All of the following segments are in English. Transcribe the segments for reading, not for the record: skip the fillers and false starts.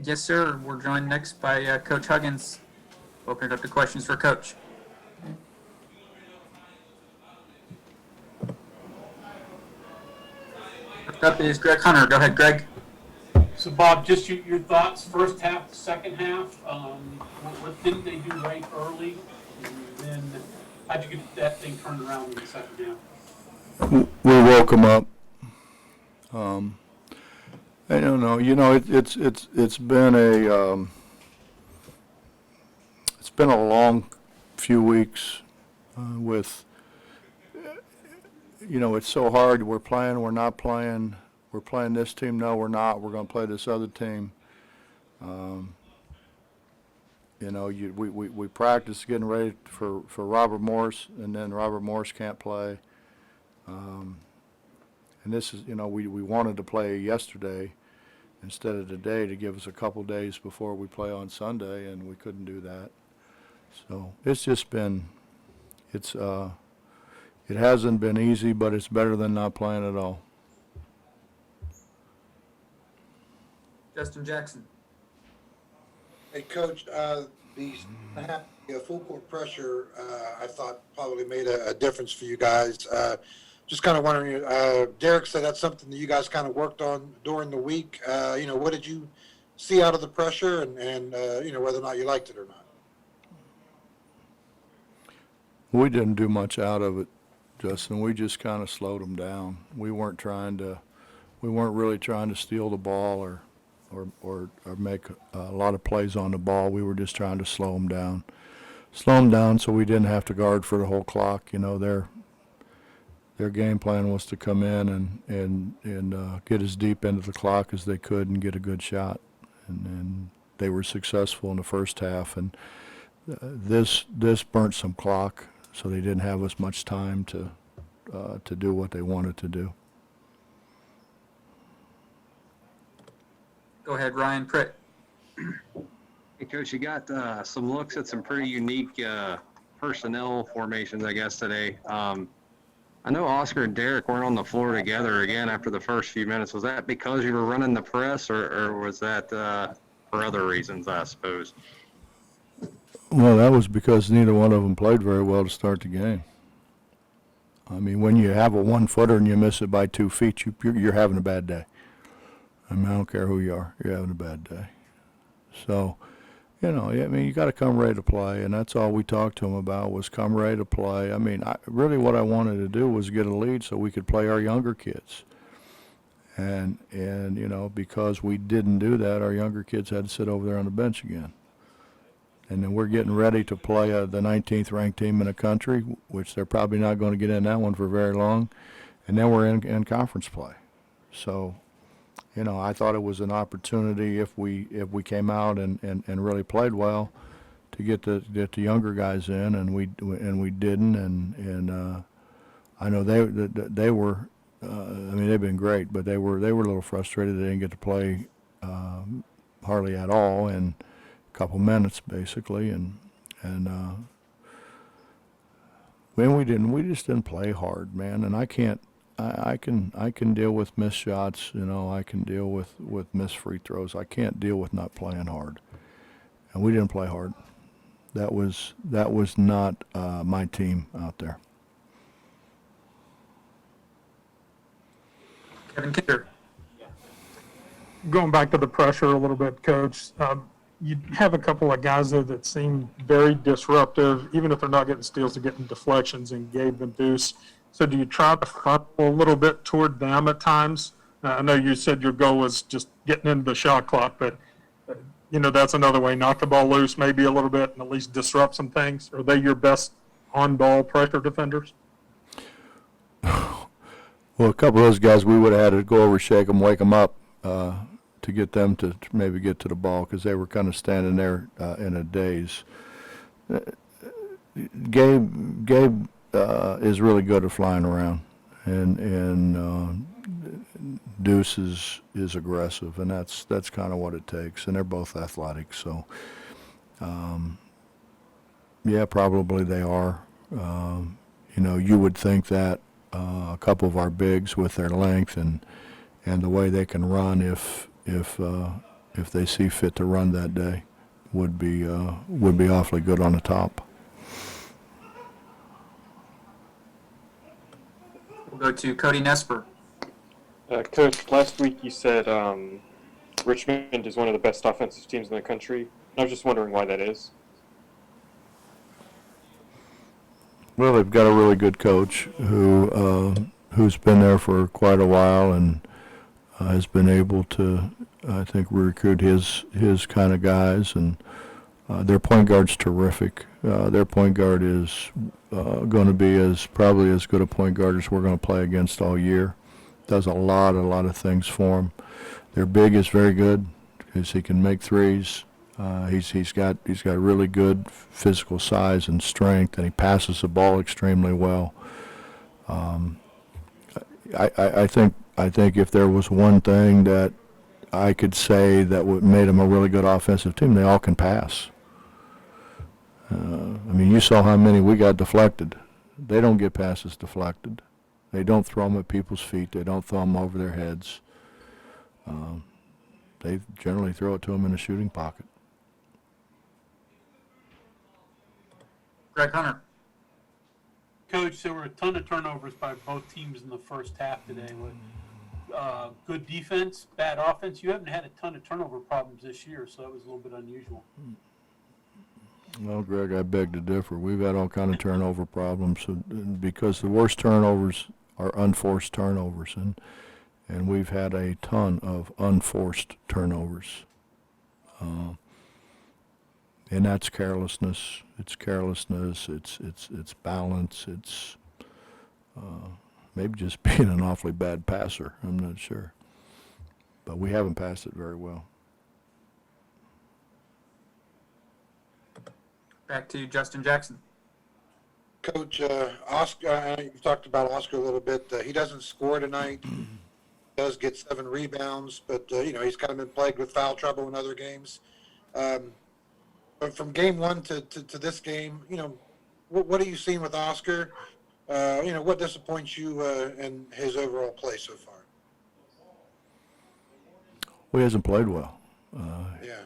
Yes, sir. We're joined next by Coach Huggins. Open it up to questions for Coach. First up is Greg Hunter. Go ahead, Greg. So, Bob, just your thoughts, first half, second half. What didn't they do right early? And then how'd you get that thing turned around in the second half? We woke them up. I don't know. It's been a long few weeks with. It's so hard. We're playing. We're not playing. We're playing this team. No, we're not. We're going to play this other team. We practice getting ready for Robert Morris, and then Robert Morris can't play. And this is, we wanted to play yesterday instead of today to give us a couple days before we play on Sunday, and we couldn't do that. So it's just been, it hasn't been easy, but it's better than not playing at all. Justin Jackson. Hey, Coach, the full court pressure, I thought probably made a difference for you guys. Just kind of wondering, Derek said that's something that you guys kind of worked on during the week. What did you see out of the pressure and whether or not you liked it or not? We didn't do much out of it, Justin. We just kind of slowed them down. We weren't really trying to steal the ball or make a lot of plays on the ball. We were just trying to slow them down so we didn't have to guard for the whole clock. Their game plan was to come in and get as deep into the clock as they could and get a good shot. And they were successful in the first half. And this burnt some clock, so they didn't have as much time to do what they wanted to do. Go ahead, Ryan Pritt. Hey, Coach, you got some looks at some pretty unique personnel formations, I guess, today. I know Oscar and Derek weren't on the floor together again after the first few minutes. Was that because you were running the press, or was that for other reasons, I suppose? Well, that was because neither one of them played very well to start the game. I mean, when you have a 1-footer and you miss it by 2 feet, you're having a bad day. I don't care who you are, you're having a bad day. So, you got to come ready to play, and that's all we talked to them about was come ready to play. I mean, really what I wanted to do was get a lead so we could play our younger kids. And because we didn't do that, our younger kids had to sit over there on the bench again. And then we're getting ready to play the 19th ranked team in the country, which they're probably not going to get in that one for very long. And then we're in conference play. So, I thought it was an opportunity if we came out and really played well to get the younger guys in, and we didn't, and I know they were. They've been great, but they were a little frustrated they didn't get to play hardly at all in a couple minutes basically, and when we just didn't play hard, man, and I can deal with missed shots, I can deal with missed free throws. I can't deal with not playing hard. And we didn't play hard. That was not my team out there. Kevin Kinder. Going back to the pressure a little bit, Coach, you have a couple of guys there that seem very disruptive, even if they're not getting steals, they're getting deflections, and Gabe and Deuce. So do you try to funnel a little bit toward them at times? I know you said your goal was just getting into the shot clock, but, that's another way. Knock the ball loose maybe a little bit and at least disrupt some things. Are they your best on-ball pressure defenders? Well, a couple of those guys, we would have had to go over, shake them, wake them up to get them to maybe get to the ball because they were kind of standing there in a daze. Gabe is really good at flying around, and Deuce is aggressive, and that's kind of what it takes. And they're both athletic, so yeah, probably they are. You would think that a couple of our bigs with their length and the way they can run, if if they see fit to run that day, would be awfully good on the top. We'll go to Cody Nesper. Coach, last week you said Richmond is one of the best offensive teams in the country. I was just wondering why that is. Well, they've got a really good coach who's been there for quite a while and has been able to, I think, recruit his kind of guys, and their point guard's terrific. Their point guard is going to be probably as good a point guard as we're going to play against all year. Does a lot of things for him. Their big is very good because he can make threes. He's got really good physical size and strength, and he passes the ball extremely well. I think if there was one thing that I could say that made them a really good offensive team, they all can pass. I mean, you saw how many we got deflected. They don't get passes deflected. They don't throw them at people's feet. They don't throw them over their heads. They generally throw it to them in the shooting pocket. Greg Hunter. Coach, there were a ton of turnovers by both teams in the first half today. With good defense, bad offense. You haven't had a ton of turnover problems this year, so that was a little bit unusual. Well, Greg, I beg to differ. We've had all kind of turnover problems because the worst turnovers are unforced turnovers, and we've had a ton of unforced turnovers. And that's carelessness. It's carelessness. It's balance. It's maybe just being an awfully bad passer. I'm not sure, but we haven't passed it very well. Back to Justin Jackson. Coach, Oscar, you talked about Oscar a little bit. He doesn't score tonight. Does get 7 rebounds, but he's kind of been plagued with foul trouble in other games. But from game 1 to this game, what are you seeing with Oscar? What disappoints you in his overall play so far? Well, he hasn't played well. Yeah.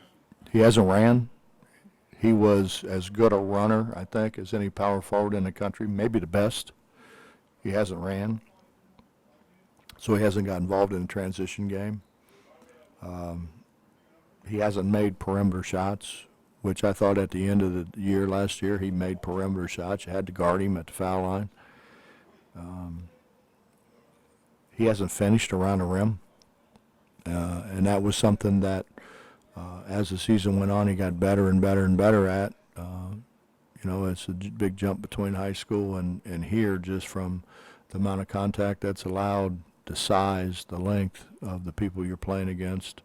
He hasn't ran. He was as good a runner, I think, as any power forward in the country, maybe the best. He hasn't ran. So he hasn't got involved in the transition game. He hasn't made perimeter shots, which I thought at the end of the year last year he made perimeter shots. You had to guard him at the foul line. He hasn't finished around the rim. And that was something that as the season went on, he got better and better and better at. It's a big jump between high school and here, just from the amount of contact that's allowed, the size, the length of the people you're playing against.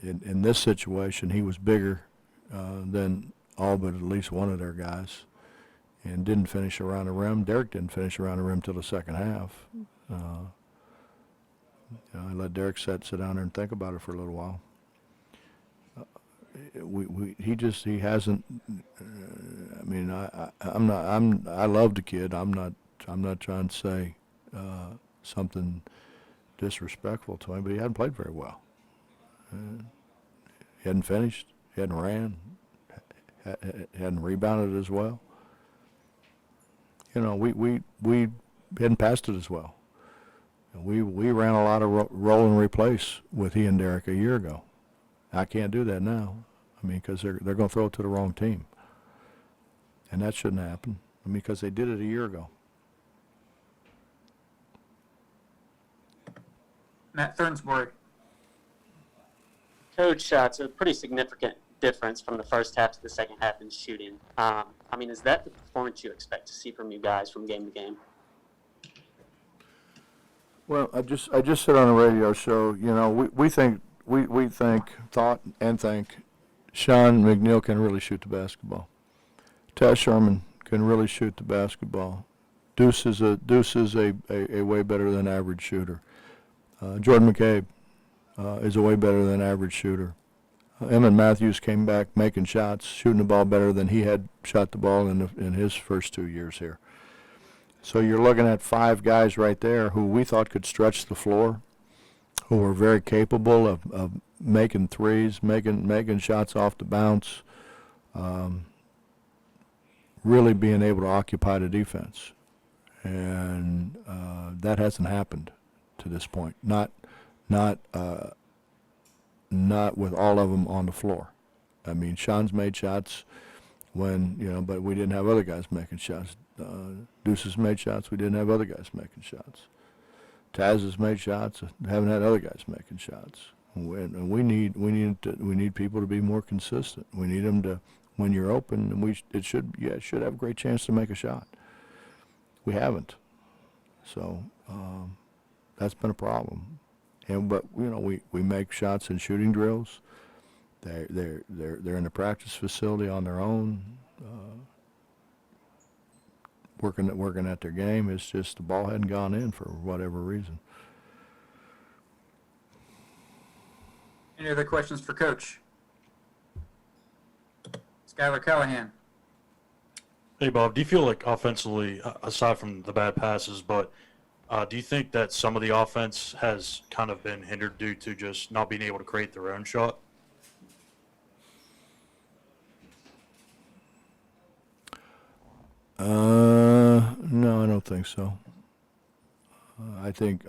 In this situation, he was bigger than all but at least one of their guys and didn't finish around the rim. Derek didn't finish around the rim till the second half. I let Derek sit down there and think about it for a little while. He hasn't. I love the kid. I'm not trying to say something disrespectful to him, but he hadn't played very well. He hadn't finished. He hadn't ran. He hadn't rebounded as well. We hadn't passed it as well. We ran a lot of roll and replace with he and Derek a year ago. I can't do that now. Because they're going to throw it to the wrong team, and that shouldn't happen. Because they did it a year ago. Matt Thurnsberg. Coach, it's a pretty significant difference from the first half to the second half in shooting. Is that the performance you expect to see from you guys from game to game? Well, I just said on a radio show, we think Sean McNeil can really shoot the basketball. Taz Sherman can really shoot the basketball. Deuce is a way better than average shooter. Jordan McCabe is a way better than average shooter. Emmett Matthews came back making shots, shooting the ball better than he had shot the ball in his first 2 years here. So you're looking at 5 guys right there who we thought could stretch the floor. who are very capable of making threes, making shots off the bounce, really being able to occupy the defense. And that hasn't happened to this point. Not with all of them on the floor. I mean, Sean's made shots when, but we didn't have other guys making shots. Deuce has made shots, we didn't have other guys making shots. Taz has made shots, haven't had other guys making shots. And we need people to be more consistent. We need them to, when you're open, it should have a great chance to make a shot. We haven't, so that's been a problem. But we make shots in shooting drills. They're in a practice facility on their own, working at their game. It's just the ball hadn't gone in for whatever reason. Any other questions for Coach? Skylar Callahan. Hey, Bob, do you feel like offensively, aside from the bad passes, but do you think that some of the offense has kind of been hindered due to just not being able to create their own shot? No, I don't think so. I think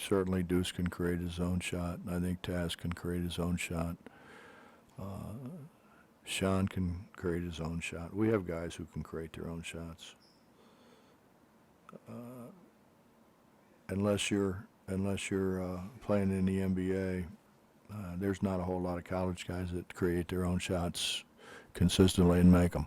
certainly Deuce can create his own shot. I think Taz can create his own shot. Sean can create his own shot. We have guys who can create their own shots. Unless you're playing in the NBA, there's not a whole lot of college guys that create their own shots consistently and make them.